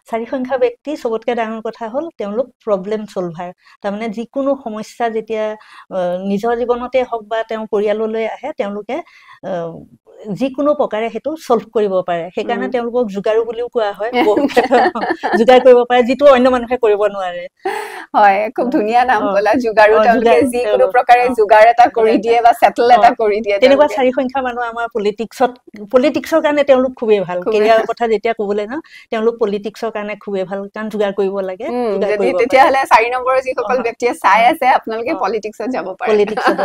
চাৰি সংখ্যা ব্যক্তি সবতকৈ ডাঙৰ কথা হ'ল তেওঁলোক প্ৰব্লেম সলভাৰ তাৰমানে যিকোনো সমস্যা যেতিয়া নিজৰ জীৱনতে হওক বা তেওঁ পৰিয়াললৈ আহে তেওঁলোকে যিকোনো প্ৰকাৰে হেতু সলভ কৰিব পাৰে সেইকাৰণে তেওঁলোকক যোগাৰু বুলিও কোৱা হয় যোগাৰ কৰিব পাৰে যিটো অন্য মানুহে কৰিব নোৱাৰে হয় খুব ধুনিয়া নাম কলা যোগাৰু তেওঁলোকে যিকোনো প্ৰকাৰে যোগাৰ এটা কৰি দিয়ে বা সেটল এটা কৰি দিয়ে তেনেকুৱা চাৰি সংখ্যা মানুহ আমাৰ পলিটিক্সৰ কাৰণে তেওঁলোক খুবেই ভাল কেৰিয়াৰৰ কথা যেতিয়া ক'বলৈ না তেওঁলোক পলিটিক্সৰ কাৰণে খুবেই ভাল কাৰণ যোগাৰ কৰিব লাগে যোগাৰ যদি কৰিব তেতিয়া হলে 4 নম্বৰৰ যিসকল ব্যক্তিয়ে চাই আছে আপোনালোকে পলিটিক্সত যাব পাৰে পলিটিক্সত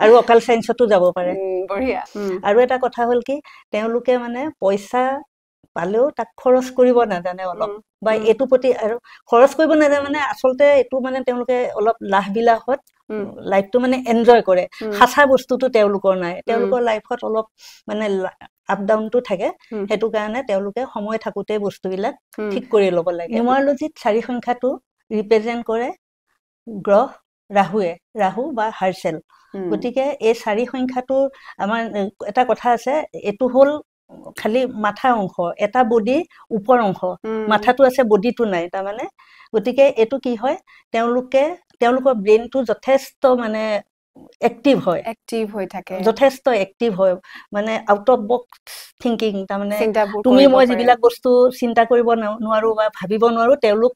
আৰু অকাল সায়েন্সতো যাব পাৰে বঢ়িয়া আৰু এটা কথা হ'ল কি তেওঁলোকে মানে পইচা পালেও তাক খৰচ কৰিব নাজানে অলপ বা এটো প্ৰতি আৰু খৰচ কৰিব নাজানে মানে আচলতে এটো মানে তেওঁলোকে অলপ লাহ বিলাহত লাইফটো মানে এনজয় কৰে হাসা বস্তুটো তেওঁলোকৰ নাই তেওঁলোকৰ লাইফত অলপ মানে আপ ডাউনটো থাকে হেতু কাৰণে তেওঁলোকে সময় থাকুতে বস্তুবিলাক ঠিক কৰি ল'ব লাগে নিউমাৰলজিত 4 সংখ্যাটো ৰিপ্ৰেজেন্ট কৰে গ্ৰহ ৰাহু বা হাৰ্চেল গতিকে এই 4 সংখ্যাটো আমাৰ এটা কথা আছে এটো হ'ল খালি মাথা অংশ এটা বডি উপৰ অংশ মাথাটো আছে বডিটো নাই তাৰ মানে গতিকে এটো কি হয় তেওঁলোকৰ ব্ৰেইনটো যথেষ্ট মানে এক্টিভ হৈ থাকে যথেষ্ট এক্টিভ হয় মানে আউট অফ বক্স থিংকিং তাৰ মানে তুমি মই যিবিলাক বস্তু চিন্তা কৰিব নোৱাৰো বা ভাবিব নোৱাৰো তেওঁলোক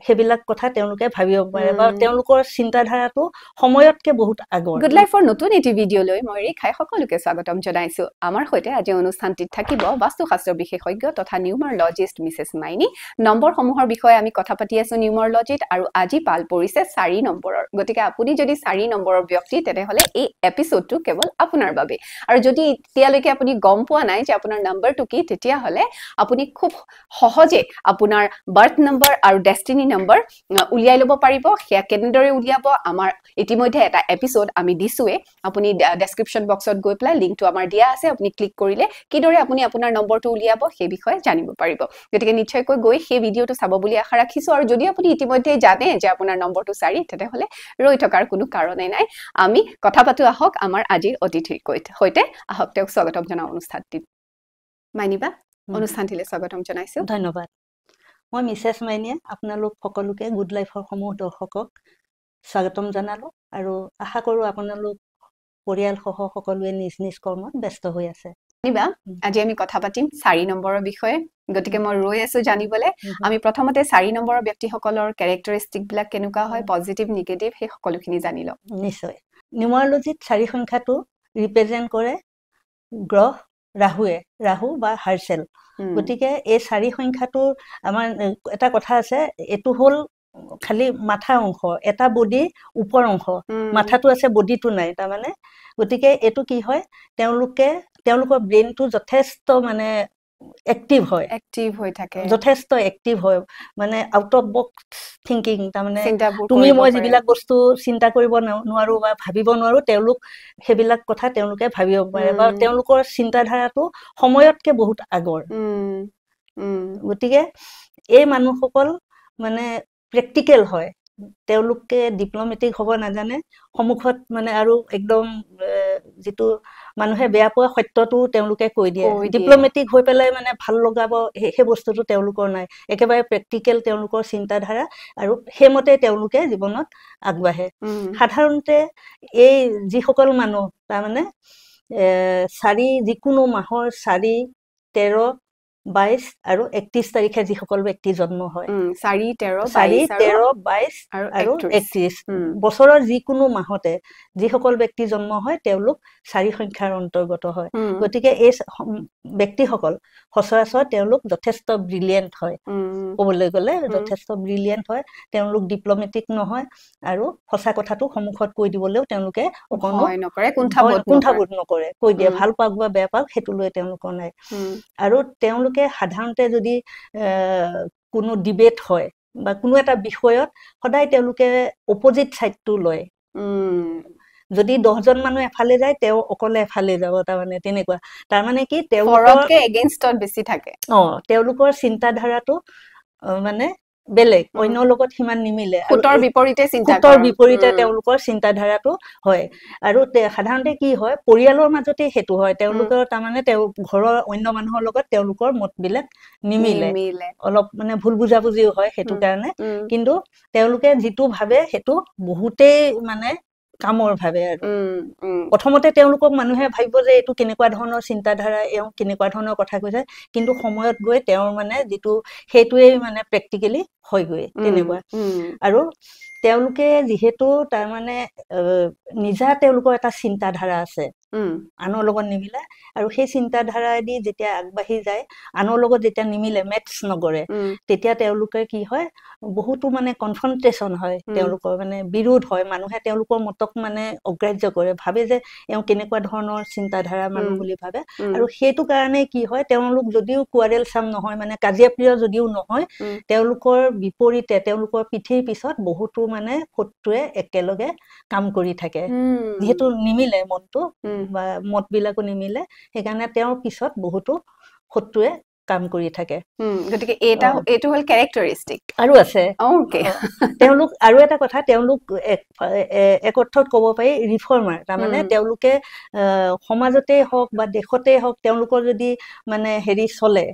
হেবিলাক কথা তেওঁলোকে ভাবিব পাৰে বা তেওঁলোকৰ চিন্তাধাৰাটো সময়তকে বহুত আগৰ গুড লাইফৰ নতুন এটি ভিডিও লৈ মই ৰেখাই সকলোকে স্বাগতম জনাইছো আমাৰ হৈতে আজি অনুষ্ঠানটিত থাকিব বাস্তুশাস্ত্ৰ বিশেষজ্ঞ তথা নিউমাৰলজিষ্ট মিসেস মাইনি নম্বৰ সমূহৰ বিষয়ে আমি কথা পাতি আছো নিউমাৰলজিত আৰু আজি পাল পৰিছে 4 নম্বৰৰ গতিকে আপুনি যদি 4 নম্বৰৰ ব্যক্তি তেতে হলে এই এপিসোডটো কেৱল আপোনাৰ বাবে আৰু যদি এতিয়ালৈকে আপুনি গম পোৱা নাই যে আপোনাৰ নম্বৰটো কি তেতিয়া হলে আপুনি খুব সহজে আপোনাৰ বাৰ্থ নম্বৰ আৰু ডেষ্টিনি নম্বৰ উলিয়াই লব পাৰিব হেয়া কেনেদৰে উলিয়াব আমাৰ ইতিমধ্যে এটা এপিসোড আমি দিছোৱে আপুনি ডেসক্ৰিপচন বক্সত গৈ প্লাই লিংকটো আমাৰ দিয়া আছে আপুনি ক্লিক কৰিলে কিদৰে আপুনি আপোনাৰ নম্বৰটো উলিয়াব সেই বিষয়ে জানিব পাৰিব গতিকে নিশ্চয়কৈ গৈ সেই ভিডিওটো চাব বুলি আশা ৰাখিছো আৰু যদি আপুনি ইতিমধ্যে জানে যে আপোনাৰ নম্বৰটো 4 তেতে হলে ৰৈ থকাৰ কোনো কাৰণে নাই আমি কথা পাতু আহক আমাৰ আজিৰ অতিথিৰ হৈতে আহক তেওঁক স্বাগতম জনাও অনুষ্ঠানটিত মাইনিবা অনুষ্ঠানটিলে স্বাগতম জনাইছো ধন্যবাদ মই মিসেস মাইনিয়ে আপোনালোক সকলোকে গুড লাইফৰ সমূহ দৰ্শকক স্বাগতম জনালো আৰু আশা কৰো আপোনালোক পৰিয়াল সহ সকলোৱে নিজ কৰ্মত ব্যস্ত হৈ আছে নিবা আজি আমি কথা পাতিম 4 নম্বৰৰ বিষয়ে গতিকে মই ৰৈ আছো জানিবলে আমি প্ৰথমতে 4 নম্বৰৰ ব্যক্তিসকলৰ ক্যাৰেক্টাৰিষ্টিক বিলাক কেনেকুৱা হয় পজিটিভ নেগেটিভ হে সকলোখিনি জানি লও নিশ্চয় নিউমাৰলজিত 4 সংখ্যাটো ৰিপ্ৰেজেন্ট কৰে গ্ৰহ ৰাহু বা হাৰ্চেল গতিকে এই 4 সংখ্যাটো আমাৰ এটা কথা আছে এটো হ'ল খালি মাথা অংশ এটা বডি উপৰ অংশ মাথাটো আছে বডিটো নাই তাৰ মানে গতিকে এটো কি হয় তেওঁলোকৰ ব্ৰেইনটো যথেষ্ট মানে এক্টিভ হৈ থাকে যথেষ্ট এক্টিভ হয় মানে আউট অফ বক্স থিংকিং তাৰ মানে তুমি মই যিবিলাক বস্তু চিন্তা কৰিব নোৱাৰো বা ভাবিব নোৱাৰো তেওঁলোক হেবিলাক কথা তেওঁলোকে ভাবিব পাৰে বা তেওঁলোকৰ চিন্তাধাৰাটো সময়তকে বহুত আগৰ গতিকে এই মানুহসকল মানে প্ৰেক্টিকেল হয় তেওঁলোকে ডিপ্লোমেটিক হ'ব নাজানে সমুখত মানে আৰু একদম যেটো মানুহে বেয়া পোৱা সত্যটো তেওঁলোকে কৈ দিয়ে ডিপ্লোমেটিক হৈ পেলাই মানে ভাল লগাব হে বস্তুটো তেওঁলোকৰ নাই একেবাৰে প্ৰেক্টিকেল তেওঁলোকৰ চিন্তাধাৰা আৰু হেমতে তেওঁলোকে জীৱনত আগবাঢ়ে সাধাৰণতে এই যিসকল মানুহ তাৰ মানে 4 যিকোনো মাহৰ 4 13 22 আৰু 31 তাৰিখে যিসকল ব্যক্তি জন্ম হয় 4 13 22 আৰু 31 বছৰৰ যিকোনো মাহতে যিসকল ব্যক্তি জন্ম হয় তেওঁলোক 4 সংখ্যাৰ অন্তৰ্গত হয় গতিকে এই ব্যক্তিসকল সচৰাচৰ তেওঁলোক যথেষ্ট ব্ৰিলিয়েন্ট হয় ক'বলৈ গ'লে যথেষ্ট ব্ৰিলিয়েন্ট হয় তেওঁলোক ডিপ্লোমেটিক নহয় আৰু সঁচা কথাটো সমুখত কৈ দিবলৈও তেওঁলোকে অকনো কুণ্ঠাবোধ নকৰে কৈ দিয়ে ভাল পাওক বা বেয়া পাওক হেতু লৈ তেওঁলোকৰ নাই আৰু তেওঁলোকে সাধাৰণতে যদি কোনো ডিবেট হয় বা কোনো এটা বিষয়ত সদায় তেওঁলোকে অপোজিট সাইডটো লয় যদি 10 জন মানুহ এফালে যায় তেওঁ অকলে এফালে যাব তাৰ মানে তেনেকুৱা তাৰ মানে কি তেওঁলোকৰ ফৰতকে এগেইনষ্টত বেছি থাকে তেওঁলোকৰ চিন্তাধাৰাটো মানে বেলেগ অন্যৰ লগত সিমান নিমিলে ফুটৰ বিপৰীতে চিন্তা ফুটৰ বিপৰীতে তেওঁলোকৰ চিন্তাধাৰাটো হয় আৰু সাধাৰণতে কি হয় পৰিয়ালৰ মাজতে হেতু হয় তেওঁলোকৰ তাৰমানে ঘৰৰ অন্য মানুহৰ লগত তেওঁলোকৰ মতবিলাক নিমিলে অলপ মানে ভুল বুজাবুজিও হয় হেতু কাৰণে কিন্তু তেওঁলোকে যেটো ভাবে হেতু বহুতেই মানে কামৰ ভাবে আৰু প্ৰথমতে তেওঁলোকক মানুহে ভাবিব যে এটো কেনেকুৱা ধৰণৰ চিন্তাধাৰা এও কেনেকুৱা ধৰণৰ কথা কৈছে কিন্তু সময়ত গৈ তেওঁৰ মানে যেটো হেতুৱে মানে প্ৰ্যাকটিক্যালি হৈ গৈ তেনেকুৱা আৰু তেওঁলোকে যেহেতু তাৰ মানে নিজা তেওঁলোকৰ এটা চিন্তাধাৰা আছে আনৰ লগত নিমিলা আৰু সেই চিন্তাধাৰাদি যেতিয়া আগবাঢ়ি যায় আনৰ লগত যেতিয়া নিমিলে মেটছ নগৰে তেতিয়া তেওঁলোকে কি হয় বহুতো মানে কনফ্ৰন্টেশন হয় তেওঁলোকৰ মানে বিৰোধ হয় মানুহে তেওঁলোকৰ মতক মানে অগ্ৰাহ্য কৰে ভাবে যে এও কেনেকুৱা ধৰণৰ চিন্তাধাৰা মানুহ বুলি ভাবে আৰু সেইটো কাৰণে কি হয় তেওঁলোক যদিও কোৱাৰেল সাম নহয় মানে কাজিয়া প্ৰিয় যদিও নহয় তেওঁলোকৰ বিপৰীতে তেওঁলোকৰ পিঠিৰ পিছত বহুতো মানে শত্ৰুৱে একেলগে কাম কৰি থাকে যেহেতু নিমিলে মনটো বা মতবিলাকো নিমিলে সেইকাৰণে তেওঁৰ পিছত বহুতো শত্ৰুৱে কাম কৰি থাকে গতিকে এইটো হল ক্যাৰেক্টাৰিষ্টিক আৰু আছে ওকে তেওঁলোক আৰু এটা কথা তেওঁলোক এক অৰ্থত ক'ব পাৰি ৰিফৰ্মাৰ তাৰমানে তেওঁলোকে সমাজতে হওক বা দেশতে হওক তেওঁলোকৰ যদি মানে হেৰি চলে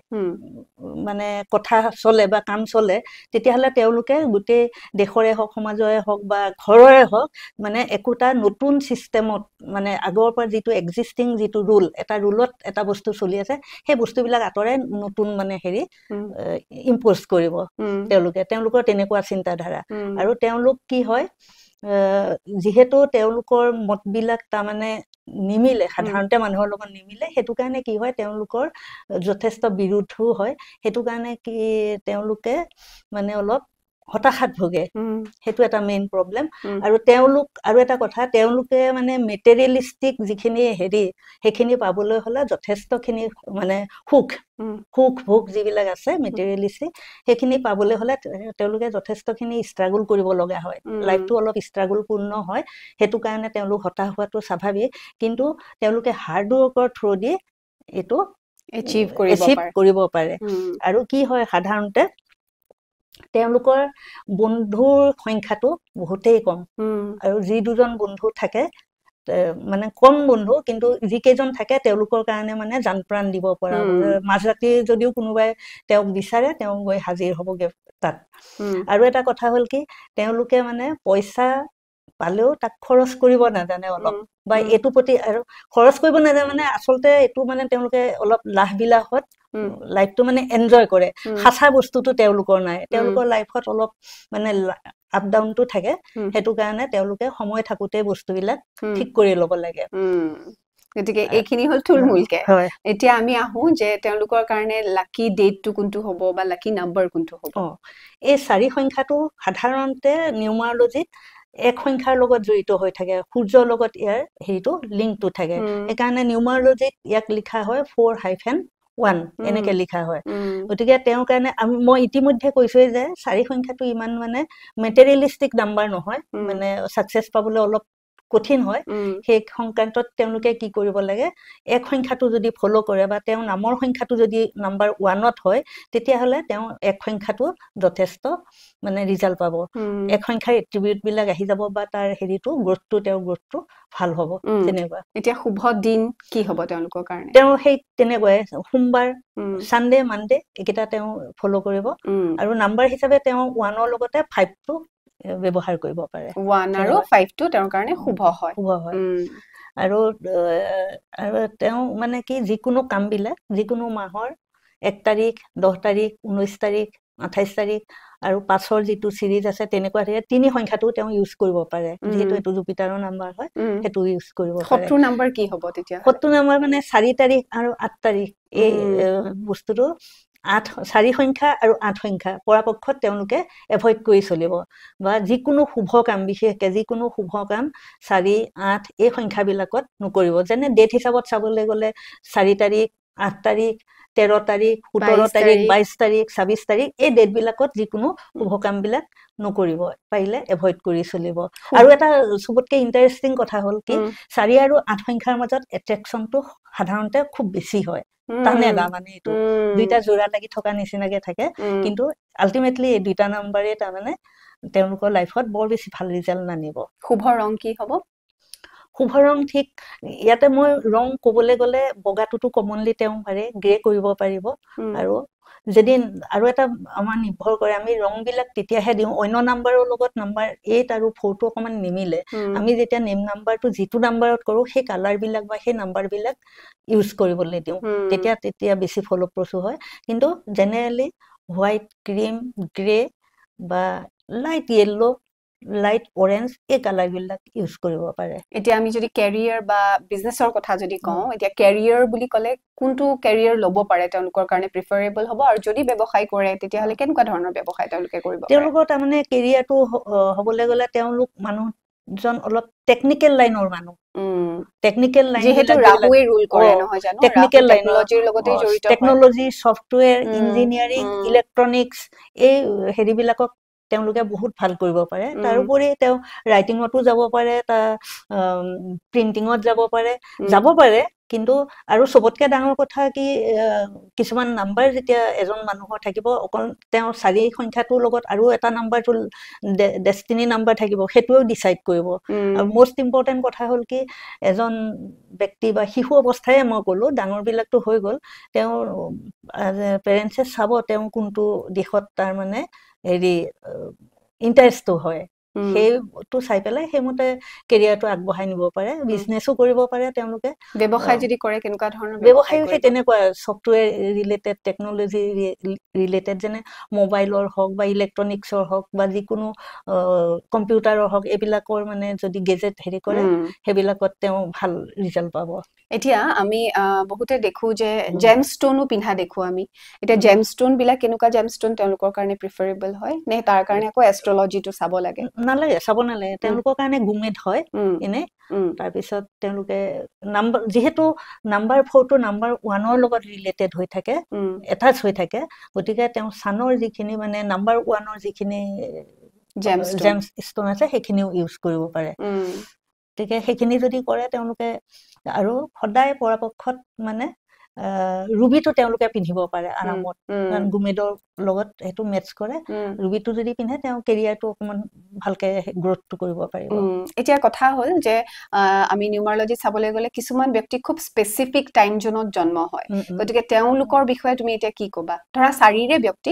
মানে কথা চলে বা কাম চলে তেতিয়াহলে তেওঁলোকে গোটেই দেশৰে হওক সমাজৰে হওক বা ঘৰৰে হওক মানে একোটা নতুন সিস্টেমত মানে আগৰ পৰা যেটো এক্সিস্টিং যেটো ৰুল এটা ৰুলত এটা বস্তু চলি আছে সেই বস্তুবিলাক আতৰাই নতুন মানে হেৰি ইম্পোজ কৰিব তেওঁলোকৰ তেনেকুৱা চিন্তাধাৰা আৰু তেওঁলোক কি হয় যেহেতু তেওঁলোকৰ মতবিলাক তাৰমানে নিমিলে সাধাৰণতে মানুহৰ লগত নিমিলে হেতু কাৰণে কি হয় তেওঁলোকৰ যথেষ্ট বিৰোধও হয় হেতু কাৰণে কি তেওঁলোকে মানে অলপ হতাশাত ভোগে হেতু এটা মেইন প্ৰবলেম আৰু তেওঁলোক আৰু এটা কথা তেওঁলোকে মানে মেটেৰিয়েলিস্টিক যিখিনি হেৰি হেখিনি পাবলৈ হলে যথেষ্টখিনি মানে সুখ ভোগ যিবিলাক আছে মেটেৰিয়েলিস্টিক হেখিনি পাবলৈ হলে তেওঁলোকে যথেষ্টখিনি ষ্ট্ৰাগল কৰিব লগা হয় লাইফটো অলপ ষ্ট্ৰাগল পূৰ্ণ হয় হেতু কাৰণে তেওঁলোক হতাশ হোৱাটো স্বাভাৱিক কিন্তু তেওঁলোকে হাৰ্ড ৱৰ্কৰ থ্ৰু দি এটো এচিভ কৰিব পাৰে আৰু কি হয় সাধাৰণতে তেওঁলোকৰ বন্ধুৰ সংখ্যাটো বহুতেই কম আৰু যি দুজন বন্ধু থাকে মানে কম বন্ধু কিন্তু যিকেইজন থাকে তেওঁলোকৰ কাৰণে মানে জান প্ৰাণ দিব পৰা মাজৰাতি যদিও কোনোবাই তেওঁক বিচাৰে তেওঁ গৈ হাজিৰ হ'বগে তাত আৰু এটা কথা হ'ল কি তেওঁলোকে মানে পইচা পালেও তাক খৰচ কৰিব নাজানে অলপ বা এটো প্ৰতি আৰু খৰচ কৰিব নাজানে মানে আচলতে এটো মানে তেওঁলোকে অলপ লাহ বিলাহত লাইফটো মানে এনজয় কৰে হাসা বস্তুটো তেওঁলোকৰ নাই তেওঁলোকৰ লাইফত অলপ মানে আপ ডাউনটো থাকে হেতু কাৰণে তেওঁলোকে সময় থাকুতে বস্তুবিলাক ঠিক কৰি ল'ব লাগে গতিকে এইখিনি হল থুলমুলকে এতিয়া আমি আহো যে তেওঁলোকৰ কাৰণে লাকি ডেটটো কোনটো হ'ব বা লাকি নাম্বাৰ কোনটো হ'ব এই 4 সংখ্যাটো সাধাৰণতে নিউমাৰলজিত এক সংখ্যাৰ লগত জড়িত হৈ থাকে সূৰ্যৰ লগত ইয়াৰ হেৰিটো লিংকটো থাকে এইকাৰণে নিউমাৰলজিত ইয়াক লিখা হয় 4-1 এনেকে লিখা হয় গতিকে তেওঁৰ কাৰণে মই ইতিমধ্যে কৈছোই যে 4 সংখ্যাটো ইমান মানে মেটেৰিয়েলিস্টিক নাম্বাৰ নহয় মানে সাকসেস পাবলৈ অলপ কঠিন হয় সেই সংক্ৰান্তত তেওঁলোকে কি কৰিব লাগে এক সংখ্যাটো যদি ফলো কৰে বা তেওঁ নামৰ সংখ্যাটো যদি নাম্বাৰ 1ত হয় তেতিয়া হলে তেওঁ এক সংখ্যাটো যথেষ্ট মানে ৰিজাল্ট পাব এক সংখ্যাৰ এট্ৰিবিউট বিলাক আহি যাব বা তাৰ হেৰিটো গ্ৰোথটো ভাল হ'ব তেনেকুৱা এতিয়া শুভ দিন কি হ'ব তেওঁলোকৰ কাৰণে তেওঁ সেই তেনেকৈ সোমবাৰ সানডে মানডে একেটা তেওঁ ফলো কৰিব আৰু নাম্বাৰ হিচাপে তেওঁ 1ৰ লগতে 5টো ব্যৱহাৰ কৰিব পাৰে 1 আৰু 5টো তেওঁৰ কাৰণে শুভ হয় আৰু তেওঁ মানে কি যিকোনো কাম বিলাক যিকোনো মাহৰ 1 তাৰিখ 10 তাৰিখ 19 তাৰিখ 28 তাৰিখ আৰু 5ৰ যেটো সিৰিজ আছে তেনেকুৱা তিনি সংখ্যাটো তেওঁ ইউজ কৰিব পাৰে যেহেতু এটো জুপিটাৰৰ নাম্বাৰ হয় হেতু ইউজ কৰিব পাৰে শত্ৰু নাম্বাৰ কি হ'ব তেতিয়া শত্ৰু নাম্বাৰ মানে 4 তাৰিখ আৰু 8 তাৰিখ এই বস্তুটো 4 সংখ্যা আৰু 8 সংখ্যা পৰাপক্ষত তেওঁলোকে এভয়েড কৰি চলিব বা যিকোনো শুভ কাম বিশেষকৈ যিকোনো শুভ কাম 4 8 এই সংখ্যাবিলাকত নকৰিব যেনে ডেট হিচাপত চাবলৈ গলে 4 তাৰিখ 8 তাৰিখ 13 তাৰিখ 17 তাৰিখ 22 তাৰিখ 26 তাৰিখ এই ডেট বিলাকত যিকোনো শুভ কাম বিলাক নকৰিব পাৰিলে এভয়েড কৰি চলিব আৰু এটা সবতকে ইন্টাৰেস্টিং কথা হ'ল কি 4 আৰু 8 সংখ্যাৰ মাজত এট্ৰেকশনটো সাধাৰণতে খুব বেছি হয় তানে না মানে এটো দুইটা জোড়া লাগি থকা নিচিনাকে থাকে কিন্তু আলটিমেটলি এই দুইটা নাম্বাৰে তা মানে তেওঁলোকৰ লাইফত বৰ বেছি ভাল ৰিজাল্ট নানিব শুভ ৰং কি হ'ব শুভ ৰং ঠিক ইয়াতে মই ৰং ক'বলৈ গলে বগাটোটো কমনলি তেওঁ পাৰে গ্ৰে কৰিব পাৰিব আৰু যদি আৰু এটা আমাৰ নিৰ্ভৰ কৰে আমি ৰং বিলাক তেতিয়াহে দিও অন্য নাম্বাৰৰ লগত নাম্বাৰ 8 আৰু 4 টো অকমান নিমিলে আমি যেতিয়া নেম নাম্বাৰটো যিটো নাম্বাৰত কৰো সেই কালাৰ বিলাক বা সেই নাম্বাৰ বিলাক ইউজ কৰিবলৈ দিও তেতিয়া বেছি ফলপ্ৰসূ হয় কিন্তু জেনেৰেলি হোৱাইট ক্ৰীম গ্ৰে বা লাইট ইয়েলো লাইট অৰেঞ্জ এই কালাৰ বিলাক ইউজ কৰিব পাৰে এতিয়া আমি যদি ক্যাৰিয়াৰ বা বিজনেছৰ কথা যদি কওঁ এতিয়া ক্যাৰিয়াৰ বুলি ক'লে কোনটো ক্যাৰিয়াৰ লব পাৰে তেওঁলোকৰ কাৰণে প্ৰিফাৰেবল হ'ব আৰু যদি ব্যৱসায় কৰে তেতিয়া হলে কেনেকুৱা ধৰণৰ ব্যৱসায় তেওঁলোকে কৰিব পাৰে তেওঁলোকৰ তাৰমানে ক্যাৰিয়াৰটো হ'বলৈ গলে তেওঁলোক মানুহজন অলপ টেকনিক্যাল লাইনৰ মানুহ টেকনিক্যাল লাইন যেহেতু ৰাহুৱে ৰুল কৰে নহয় জানো টেকনিক্যাল লাইনৰ টেকনলজিৰ লগতে জড়িত টেকনলজি সফটওয়্যাৰ ইঞ্জিনিয়াৰিং ইলেক্ট্ৰনিক্স এই হেৰিবিলাকক তেওঁলোকে বহুত ভাল কৰিব পাৰে তাৰোপৰি তেওঁ ৰাইটিংতো যাব পাৰে তা প্ৰিন্টিংত যাব পাৰে কিন্তু আৰু সবতকে ডাঙৰ কথা কি কিছুমান নাম্বাৰ যেতিয়া এজন মানুহৰ থাকিব অকল তেওঁ 4 সংখ্যাটোৰ লগত আৰু এটা নাম্বাৰটো ডেষ্টিনি নাম্বাৰ থাকিব হেতুও ডিসাইড কৰিব আৰু মোস্ট ইম্পৰ্টেন্ট কথা হ'ল কি এজন ব্যক্তি বা শিশু অৱস্থায় মই কলো ডাঙৰ বিলাকটো হৈ গল তেওঁ পেৰেন্টছে চাব তেওঁ কোনটো দিশত তাৰ মানে হেৰি ইন্টাৰেস্ট হয় সেইটো চাই পেলাই হেমতে কেৰিয়াৰটো আগবঢ়াই নিব পাৰে বিজনেসও কৰিব পাৰে তেওঁলোকে ব্যৱসায় যদি কৰে কেনেকুৱা ধৰণৰ ব্যৱসায় সেই তেনেকুৱা সফটওয়্যাৰ ৰিলেটেড টেকনলজি ৰিলেটেড যেনে মোবাইলৰ হওক বা ইলেক্ট্ৰনিক্সৰ হওক বা যিকোনো কম্পিউটাৰৰ হওক এইবিলাকৰ মানে যদি গেজেট হেৰি কৰে হেবিলাকত তেওঁ ভাল ৰিজাল্ট পাব এতিয়া আমি বহুতে দেখো যে জেমস্টোনও পিন্ধা দেখো আমি এটা জেমস্টোন বিলাক কেনেকুৱা জেমস্টোন তেওঁলোকৰ কাৰণে প্ৰিফাৰেবল হয় নে তাৰ কাৰণে আকৌ এস্ট্ৰোলজিটো চাব লাগে নালাগে চাব নালাগে তেওঁলোকৰ কাৰণে গুমেড হয় এনে তাৰ পিছত তেওঁলোকে নাম্বাৰ যেহেতু নাম্বাৰ 4 টো নাম্বাৰ 1 ৰ লগত ৰিলেটেড হৈ থাকে এটাচ হৈ থাকে গতিকে তেওঁ সানৰ যিখিনি মানে নাম্বাৰ 1 ৰ যিখিনি জেমস্টোন আছে সেইখিনিও ইউজ কৰিব পাৰে গতিকে সেইখিনি যদি কৰে তেওঁলোকে আৰু সদায় পৰাপক্ষত মানে ৰুবিটো তেওঁলোকে পিন্ধিব পাৰে আৰামত কাৰণ গুমেডৰ লগত হেতু মেটচ কৰে ৰুবিটো যদি পিন্ধে তেওঁ কেৰিয়াৰটো অকমান ভালকে গ্ৰোথটো কৰিব পাৰিব এতিয়া কথা হ'ল যে আমি নিউমাৰলজি চাবলৈ গলে কিছুমান ব্যক্তি খুব স্পেসিফিক টাইম জোনত জন্ম হয় গতিকে তেওঁলোকৰ বিষয়ে তুমি এতিয়া কি ক'বা ধৰা শাৰীৰে ব্যক্তি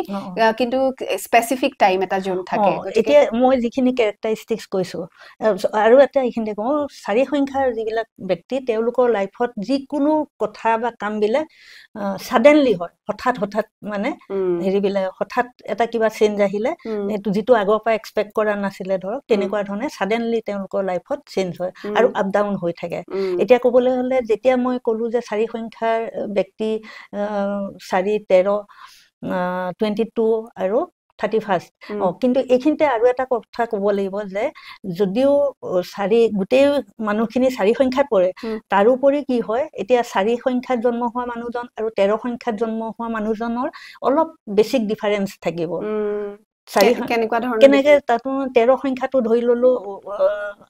কিন্তু স্পেসিফিক টাইম এটা জোন থাকে এতিয়া মই যিখিনি ক্যাৰেক্টাৰিষ্টিক্স কৈছো আৰু এটা এইখিনি কওঁ 4 সংখ্যাৰ যিবিলাক ব্যক্তি তেওঁলোকৰ লাইফত যিকোনো কথা বা কাম বিলাক সাডেনলি হয় হঠাৎ মানে হেৰিবিলাক হঠাৎ এটা কিবা চেঞ্জ আহিলে এটো যেটো আগৰ পৰা এক্সপেক্ট কৰা নাছিলে ধৰক তেনেকুৱা ধৰণে সাডেনলি তেওঁলোকৰ লাইফত চেঞ্জ হয় আৰু আপ ডাউন হৈ থাকে এতিয়া ক'বলৈ হলে যেতিয়া মই ক'লো যে 4 সংখ্যাৰ ব্যক্তি 4 13 22 আৰু 31 কিন্তু এইখিনিতে আৰু এটা কথা ক'ব লাগিব যে যদিও 4 গোটেই মানুহখিনি 4 সংখ্যাত পৰে তাৰোপৰি কি হয় এতিয়া 4 সংখ্যাত জন্ম হোৱা মানুহজন আৰু 13 সংখ্যাত জন্ম হোৱা মানুহজনৰ অলপ বেছিক ডিফাৰেন্স থাকিব কেনেকে তাতো 13 সংখ্যাটো ধৰি ললো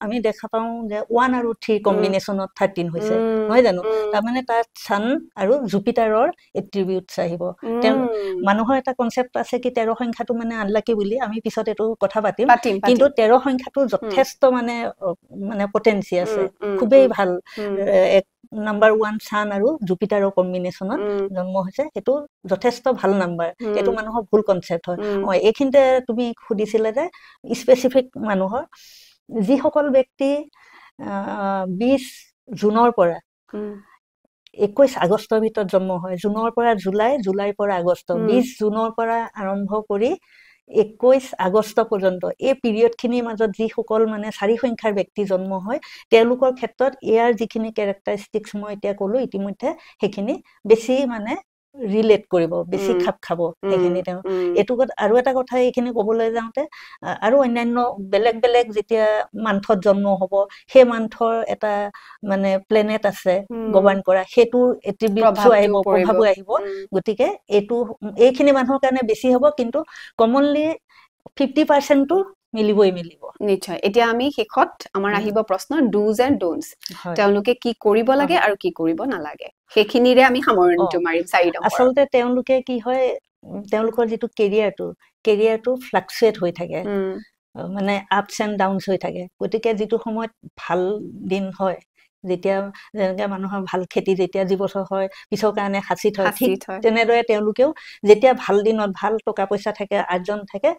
আমি দেখা পাওঁ যে 1 আৰু 3 কম্বিনেশনত 13 হৈছে নহয় জানো তাৰ মানে তাত সান আৰু জুপিটাৰৰ এট্ৰিবিউটছ আহিব মানুহৰ এটা কনসেপ্ট আছে কি 13 সংখ্যাটো মানে আনলাকি বুলি আমি পিছত এটো কথা পাতিম কিন্তু 13 সংখ্যাটো যথেষ্ট মানে পটেনচি আছে খুবেই ভাল নাম্বাৰ 1 সান আৰু জুপিটাৰৰ কম্বিনেশনত জন্ম হৈছে হেতু যথেষ্ট ভাল নাম্বাৰ এটো মানুহৰ ভুল কনসেপ্ট হয় এইখিনতে তুমি খুদিছিলে যে স্পেসিফিক মানুহৰ যি সকল ব্যক্তি 20 জুনৰ পৰা 21 আগষ্টৰ ভিতৰত জন্ম হয় জুনৰ পৰা জুলাইৰ পৰা আগষ্ট 20 জুনৰ পৰা আৰম্ভ কৰি 21 আগষ্ট পৰ্যন্ত এই পিৰিয়ড খিনিৰ মাজত যি সকল মানে 4 সংখ্যাৰ ব্যক্তি জন্ম হয় তেওঁলোকৰ ক্ষেত্ৰত ইয়াৰ যিখিনি ক্যাৰেক্টাৰিষ্টিক্স মই এতিয়া ক'লো ইতিমধ্যে সেইখিনি বেছি মানে ৰিলেট কৰিব বেছি খাপ খাব সেইখিনি তেওঁ এইটো আৰু এটা কথা এইখিনি ক'বলৈ যাওঁতে আৰু অন্যান্য বেলেগ বেলেগ যেতিয়া মান্থত জন্ম হ'ব সেই মান্থৰ এটা মানে প্লেনেট আছে গভাৰ্ণ কৰা সেইটোৰ এট্ৰিবিউটছো আহিব প্ৰভাৱো আহিব গতিকে এইখিনি মানুহৰ কাৰণে বেছি হ'ব কিন্তু কমনলি 50%টো মিলিব নিশ্চয় এতিয়া আমি শেষত আমাৰ আহিব প্ৰশ্ন ডুজ এণ্ড ডোন্টস তেওঁলোকে কি কৰিব লাগে আৰু কি কৰিব নালাগে সেইখিনিৰে আমি সামৰণিটো মাৰিম 4 নম্বৰ আচলতে তেওঁলোকে কি হয় তেওঁলোকৰ যেটো কেৰিয়াৰটো ফ্লাকচুৱেট হৈ থাকে মানে আপস এণ্ড ডাউনস হৈ থাকে গতিকে যেটো সময়ত ভাল দিন হয় যেতিয়া যেনেকৈ মানুহৰ ভাল খেতি যেতিয়া জীৱছৰ হয় পিছৰ কাৰণে হাসিত হয় ঠিক তেনেদৰে তেওঁলোকেও যেতিয়া ভাল দিনত ভাল টকা পইচা থাকে আৰ্জন থাকে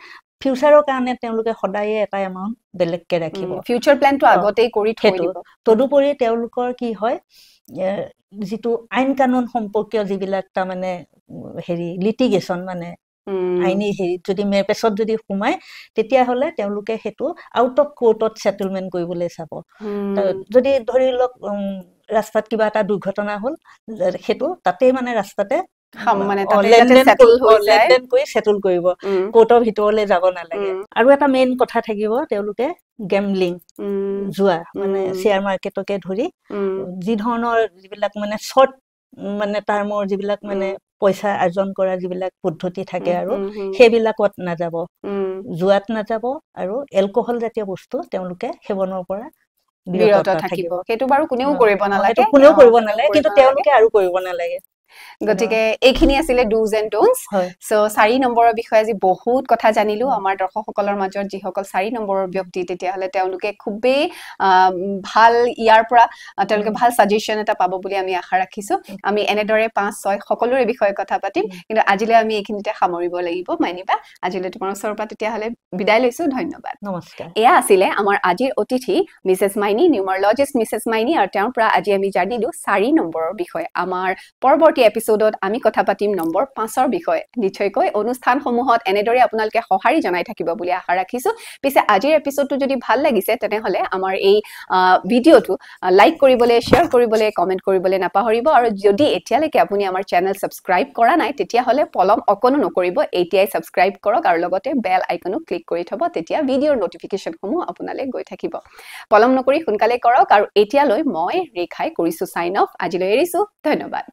ফিউচাৰৰ কাৰণে তেওঁলোকে সদায় এটা এমাউন্ট বেলেগকে ৰাখিব ফিউচাৰ প্ল্যানটো আগতেই কৰি থৈ দিব তদুপৰি তেওঁলোকৰ কি হয় যেটো আইন কানুন সম্পৰ্কীয় যিবিলাক তা মানে হেৰি লিটিগেশন মানে আইনি হেৰি যদি মেৰপেছত যদি সোমায় তেতিয়া হলে তেওঁলোকে হেতু আউট অফ কোৰ্টত সেটেলমেন্ট কৰিবলৈ চাব যদি ধৰি লওক ৰাস্তাত কিবা এটা দুৰ্ঘটনা হ'ল হেতু তাতেই মানে ৰাস্তাতে মানে তাতে সেটেল হৈ যায় কৰি সেটেল কৰিব কোৰ্টৰ ভিতৰলৈ যাব নালাগে আৰু এটা মেইন কথা থাকিব তেওঁলোকে গেমলিং জুৱা মানে শেয়াৰ মাৰ্কেটকে ধৰি যি ধৰণৰ যিবিলাক মানে শৰ্ট মানে টাৰ্মৰ যিবিলাক মানে পইচা আৰ্জন কৰা যিবিলাক পদ্ধতি থাকে আৰু সেইবিলাকত নাযাব জুৱাত নাযাব আৰু এলকহল জাতীয় বস্তু তেওঁলোকে সেৱনৰ পৰা বিৰত থাকিব সেইটো বাৰু কোনেও কৰিব নালাগে কিন্তু তেওঁলোকে আৰু কৰিব নালাগে গতিকে এইখিনি আছিল ডুজ এণ্ড ডোন্টস সো 4 নম্বৰৰ বিষয়ে আজি বহুত কথা জানিলো আমাৰ দৰ্শকসকলৰ মাজত যি সকল 4 নম্বৰৰ ব্যক্তি তেতিয়া হলে তেওঁলোকে খুবেই ভাল ইয়াৰ পৰা তেওঁলোকে ভাল সাজেশন এটা পাব বুলি আমি আশা ৰাখিছো আমি এনেদৰে 5-6 সকলোৰে বিষয়ে কথা পাতিম কিন্তু আজিলৈ আমি এইখিনিতে সামৰিব লাগিব মাইনিবা আজিলৈ তোমাৰ ওচৰৰ পৰা তেতিয়া হলে বিদায় লৈছো ধন্যবাদ নমস্কাৰ এয়া আছিলে আমাৰ আজিৰ অতিথি মিসেস মাইনি নিউমাৰলজিষ্ট মিসেস মাইনি আৰু তেওঁৰ পৰা আজি আমি জানিলো 4 নম্বৰৰ বিষয়ে আমাৰ পৰৱৰ্তী এপিসোডত আমি কথা পাতিম নম্বৰ 5ৰ বিষয়ে নিশ্চয়কৈ অনুষ্ঠানসমূহত এনেদৰে আপোনালোকে সহাৰি জনাই থাকিব বুলি আশা ৰাখিছো পিছে আজিৰ এপিসোডটো যদি ভাল লাগিছে তেনেহলে আমাৰ এই ভিডিওটো লাইক কৰিবলৈ শেয়াৰ কৰিবলৈ কমেন্ট কৰিবলৈ নাপাহৰিব আৰু যদি এতিয়ালৈকে আপুনি আমাৰ চেনেল সাবস্ক্ৰাইব কৰা নাই তেতিয়া হলে পলম অকনো নকৰিব এতিয়াই সাবস্ক্ৰাইব কৰক আৰু লগতে বেল আইকনো ক্লিক কৰি থব তেতিয়া ভিডিওৰ নটিফিকেশনসমূহ আপোনালৈ গৈ থাকিব পলম নকৰি সোনকালে কৰক আৰু এতিয়ালৈ মই ৰেখাই কৰিছো সাইন অফ আজিলৈ এৰিছো ধন্যবাদ